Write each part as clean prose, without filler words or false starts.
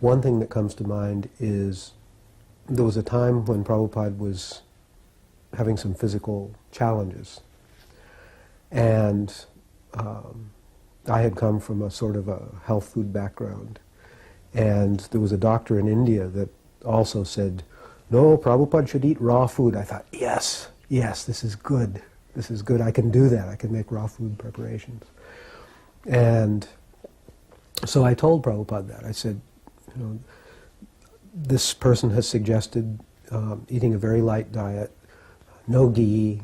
One thing that comes to mind is there was a time when Prabhupada was having some physical challenges. And I had come from a sort of a health food background. And there was a doctor in India that also said, no, Prabhupada should eat raw food. I thought, yes, this is good. This is good. I can do that. I can make raw food preparations. And so I told Prabhupada that. I said, you know, this person has suggested eating a very light diet, no ghee,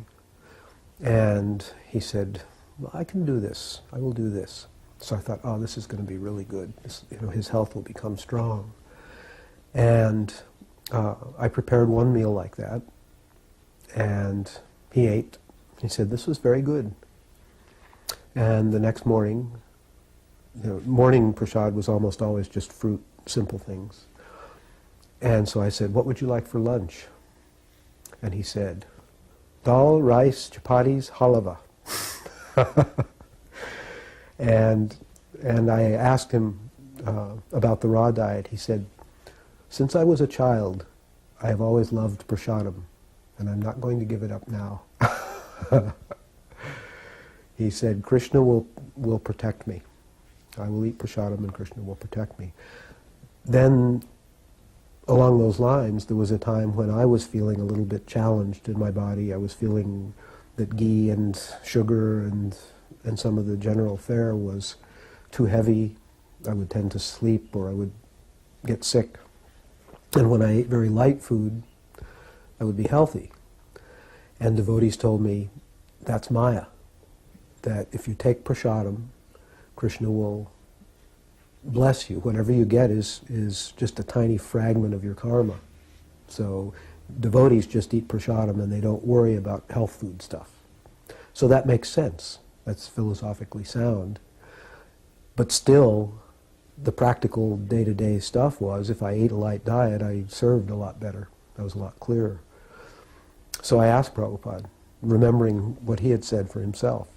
and he said, well, I can do this. I will do this. So I thought, oh, this is going to be really good. This, you know, his health will become strong. And I prepared one meal like that, and he ate. He said, this was very good. And the next morning, you know, morning prasad was almost always just fruit, simple things. And so I said, what would you like for lunch? And he said, dal, rice, chapatis, halava. and I asked him about the raw diet. He said, since I was a child, I have always loved prasadam, and I'm not going to give it up now. He said, Krishna will protect me. I will eat prasadam and Krishna will protect me. Then, along those lines, there was a time when I was feeling a little bit challenged in my body. I was feeling that ghee and sugar and some of the general fare was too heavy. I would tend to sleep or I would get sick. And when I ate very light food, I would be healthy. And devotees told me, that's Maya. That if you take prasadam, Krishna will bless you. Whatever you get is just a tiny fragment of your karma. So devotees just eat prasadam and they don't worry about health food stuff. So that makes sense. That's philosophically sound. But still, the practical day-to-day stuff was, if I ate a light diet, I served a lot better. I was a lot clearer. So I asked Prabhupada, remembering what he had said for himself.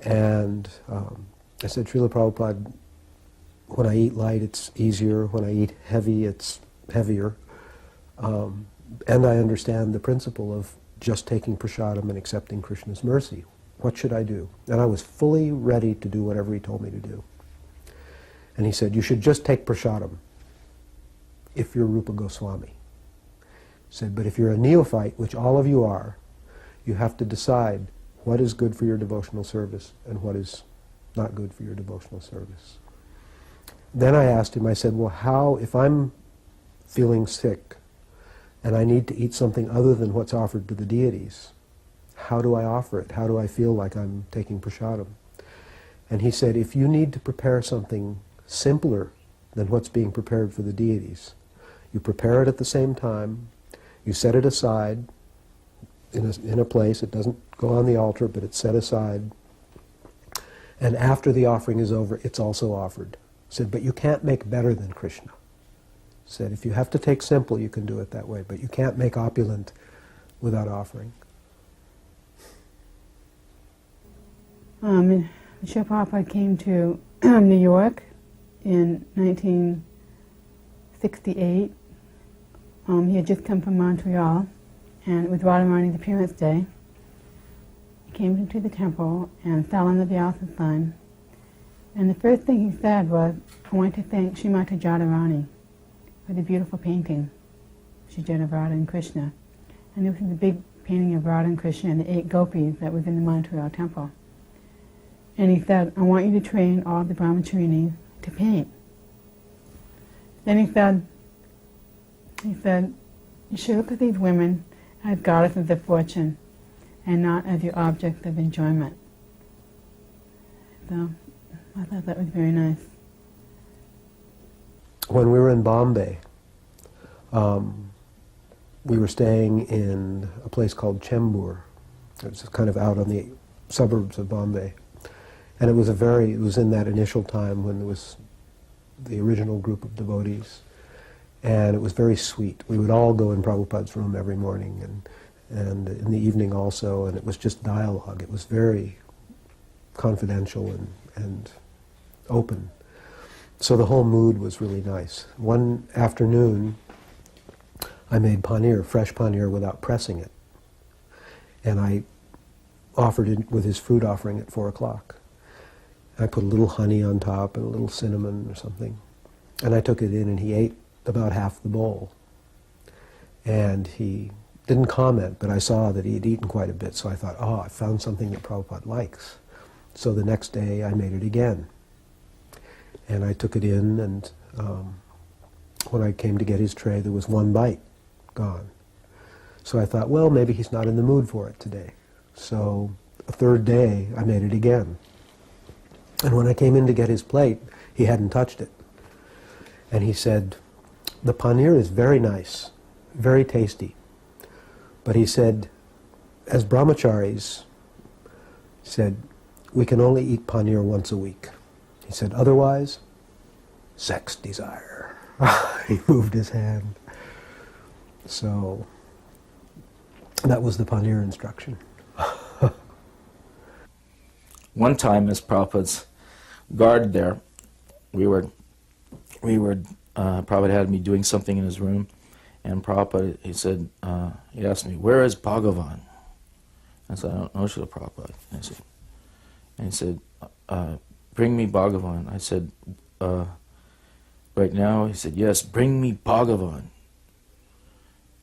And I said, Srila Prabhupada, when I eat light, it's easier. When I eat heavy, it's heavier. And I understand the principle of just taking prasadam and accepting Krishna's mercy. What should I do? And I was fully ready to do whatever he told me to do. And he said, you should just take prasadam if you're Rupa Goswami. He said, but if you're a neophyte, which all of you are, you have to decide what is good for your devotional service and what is not good for your devotional service. Then I asked him, I said, well, how, if I'm feeling sick and I need to eat something other than what's offered to the deities, how do I offer it? How do I feel like I'm taking prasadam? And he said, if you need to prepare something simpler than what's being prepared for the deities, you prepare it at the same time, you set it aside in a place, it doesn't go on the altar, but it's set aside, and after the offering is over, it's also offered. He said, but you can't make better than Krishna. He said, if you have to take simple, you can do it that way, but you can't make opulent without offering. Srila Prabhupada came to New York in 1968. He had just come from Montreal, and it was Radharani's appearance day. He came into the temple and fell on the Vyasa sun. And the first thing he said was, I want to thank Srimati Radharani for the beautiful painting she did of Radha and Krishna. And this was a big painting of Radha and Krishna and the 8 gopis that was in the Montreal temple. And he said, I want you to train all the brahmacharinis to paint. Then he said, you should look at these women as goddesses of fortune and not as your objects of enjoyment. So I thought that was very nice. When we were in Bombay, we were staying in a place called Chembur. It was kind of out on the suburbs of Bombay. And it was in that initial time when there was the original group of devotees. And it was very sweet. We would all go in Prabhupada's room every morning and in the evening also, and it was just dialogue. It was very confidential and open. So the whole mood was really nice. One afternoon, I made paneer, fresh paneer without pressing it. And I offered it with his fruit offering at 4 o'clock. I put a little honey on top and a little cinnamon or something. And I took it in and he ate about half the bowl. And he didn't comment, but I saw that he had eaten quite a bit, so I thought, oh, I found something that Prabhupada likes. So the next day I made it again. And I took it in, and when I came to get his tray, there was one bite gone. So I thought, well, maybe he's not in the mood for it today. So the third day, I made it again. And when I came in to get his plate, he hadn't touched it. And he said, the paneer is very nice, very tasty. But he said, as brahmacharis, said, we can only eat paneer once a week. He said, otherwise, sex desire. He moved his hand. So that was the paneer instruction. One time, as Prabhupada's guard there, Prabhupada had me doing something in his room, and Prabhupada, he asked me, where is Bhagavan? I said, I don't know, Srila Prabhupada. And he said, bring me Bhagavan. I said, right now? He said, yes, bring me Bhagavan.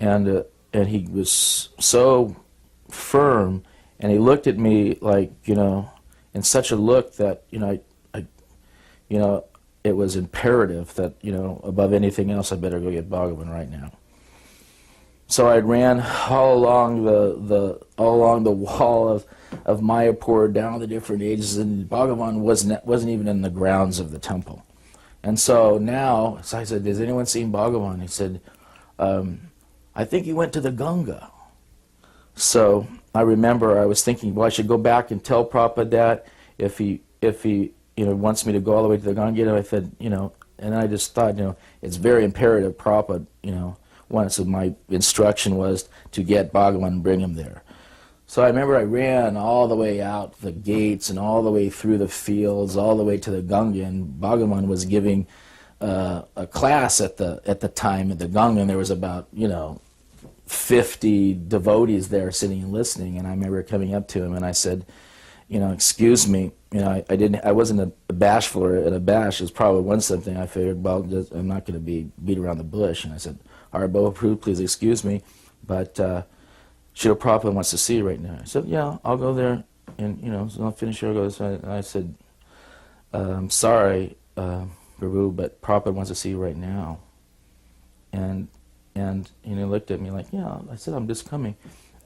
And he was so firm, and he looked at me like, in such a look that, it was imperative that, above anything else, I better go get Bhagavan right now. So I ran all along the wall of Mayapur, down the different ages, and Bhagavan wasn't even in the grounds of the temple. And so now, I said, has anyone seen Bhagavan? He said, I think he went to the Ganga. So I remember I was thinking, well, I should go back and tell Prabhupada that if he wants me to go all the way to the Ganga. I said, and I just thought, it's very imperative, Prabhupada, once my instruction was to get Bhagavan and bring him there. So I remember I ran all the way out the gates and all the way through the fields, all the way to the Ganga, and Bhagavan was giving a class at the time at the Ganga, and there was about 50 devotees there sitting and listening. And I remember coming up to him and I said, excuse me, I wasn't a bashful or at a bash. It was probably one something I figured, well, I'm not going to be beat around the bush. And I said, all right, Prabhupada, please excuse me, but Srila Prabhupada wants to see you right now. I said, yeah, I'll go there, and so I'll finish here. I'll go this way. And I said, I'm sorry, Prabhu, but Prabhupada wants to see you right now. And he looked at me like, yeah. I said, I'm just coming.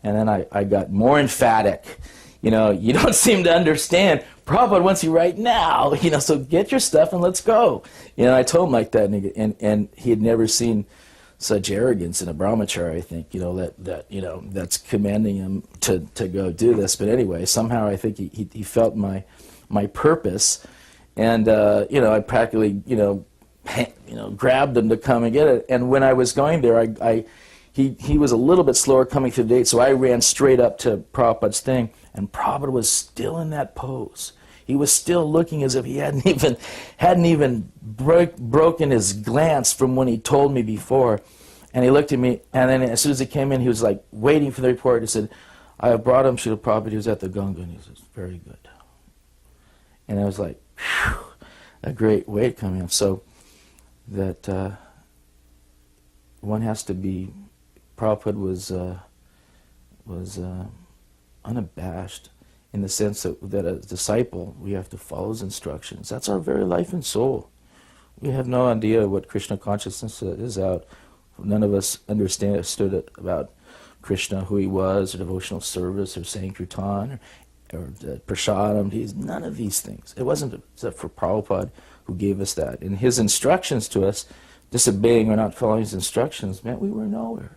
And then I got more emphatic. You don't seem to understand. Prabhupada wants you right now. So get your stuff and let's go. I told him like that, and he had never seen such arrogance in a brahmachari. I think that's commanding him to go do this. But anyway, somehow I think he felt my purpose, and I practically grabbed him to come and get it. And when I was going there, he was a little bit slower coming through the gate, so I ran straight up to Prabhupada's thing, and Prabhupada was still in that pose. He was still looking as if he hadn't even broken his glance from when he told me before. And he looked at me, and then as soon as he came in, he was like waiting for the report. He said, I have brought him Srila Prabhupada. He was at the Ganga, and he says, very good. And I was like, phew, a great weight coming up. So that one has to be, Prabhupada was unabashed, in the sense that as a disciple, we have to follow his instructions. That's our very life and soul. We have no idea what Krishna consciousness is out. None of us understood it about Krishna, who he was, or devotional service, or Sankirtan, or Prasadam. None of these things. It wasn't except for Prabhupada who gave us that. And his instructions to us, disobeying or not following his instructions, meant we were nowhere.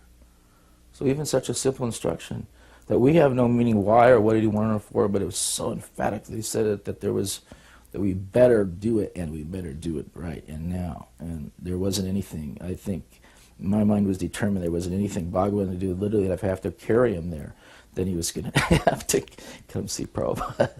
So even such a simple instruction, that we have no meaning why or what did he want it for, but it was so emphatically said it that that we better do it, and we better do it right and now. And there wasn't anything, I think, my mind was determined there wasn't anything Bhagavan to do. Literally, if I have to carry him there, then he was going to have to come see Prabhupada.